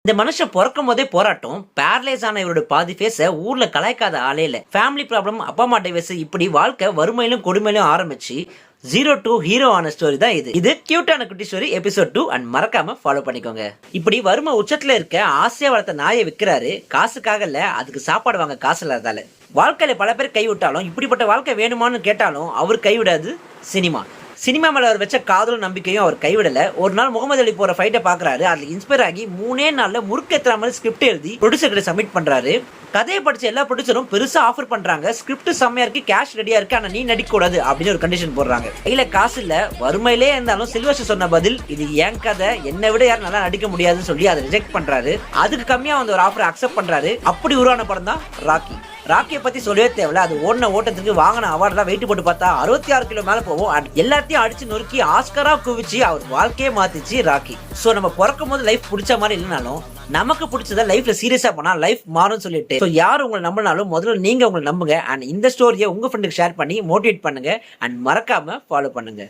இந்த மனுஷன் பிறக்கும் போதே போராட்டம், பேரலைஸ் ஆன இவரோட பாதி ஃபேஸ ஊர்ல கலாய்க்காத ஆளே இல்ல. ஃபேமிலி ப்ராப்ளம், அப்பா அம்மா டைவர்ஸ், இப்படி வாழ்க்கை வறுமையிலும் கொடுமையிலும் ஆரம்பிச்சு 0 to ஹீரோ ஆன ஸ்டோரி தான் இது. இது கியூட்டான குட்டி ஸ்டோரி எபிசோட் 2 அண்ட் மறக்காம ஃபாலோ பண்ணிக்கோங்க. இப்படி வறுமை உச்சத்துல இருக்க ஆசையா வளர்த்த நாயை விற்கிறாரு. காசுக்காக இல்ல, அதுக்கு சாப்பாடு வாங்க காசு இல்லாதால. வாழ்க்கையில பல பேர் கைவிட்டாலும் இப்படிப்பட்ட வாழ்க்கை வேணுமான்னு கேட்டாலும் அவர் கைவிடாது சினிமா. சினிமா மேல அவர் வச்ச காதலும் நம்பிக்கையும் அவர் கைவிடல. ஒரு நாள் முகமது அலி போற ஃபைட்டை பாக்குறாரு. அதுல இன்ஸ்பயர் ஆகி 3 நாள்ல முறுக்கேற்ற மாதிரி ஸ்கிரிப்ட் எழுதி ப்ரொடியூசர் கிட்ட சப்மிட் பண்றாரு. கதையை படிச்ச எல்லா ப்ரொடியூசரும் பெருசா ஆஃபர் பண்றாங்க. ஸ்கிரிப்ட் செம்மையா இருக்கு, கேஷ் ரெடியா இருக்கு, ஆனா நீ நடிக்க கூடாது அப்படின்னு ஒரு கண்டிஷன் போடுறாங்க. கையில காசு இல்ல, வறுமையிலே இருந்தாலும் சில்வஸ்டர் சொன்ன பதில், இது என் கதை, என்னை விட யாரும் நல்லா நடிக்க முடியாதுன்னு சொல்லி அதை ரிஜெக்ட் பண்றாரு. அதுக்கு கம்மியா வந்து ஒரு ஆஃபர் அக்செப்ட் பண்றாரு. அப்படி உருவான படம் தான் ராக்கி. ராக்கியை பத்தி சொல்லவே தேவையில்ல. அது ஓடின ஓட்டத்துக்கு வாங்கின அவார்டு தான் வெயிட் போட்டு பார்த்தா 66 கிலோ மேல போவோம். எல்லாத்தையும் அடிச்சு நொறுக்கி ஆஸ்கரா குவிச்சு அவர் வாழ்க்கையே மாத்திச்சு ராக்கி. சோ நம்ம பிறக்கும் போது லைஃப் பிடிச்ச மாதிரி இல்லைனாலும் நமக்கு பிடிச்சத லைஃப்ல சீரியஸா பண்ணா லைஃப் மாறும் சொல்லிட்டு யார் உங்களை நம்பினாலும் முதல்ல நீங்க உங்களை நம்புங்க. அண்ட் இந்த ஸ்டோரியை உங்க ஃப்ரெண்டுக்கு ஷேர் பண்ணி மோட்டிவேட் பண்ணுங்க. அண்ட் மறக்காம ஃபாலோ பண்ணுங்க.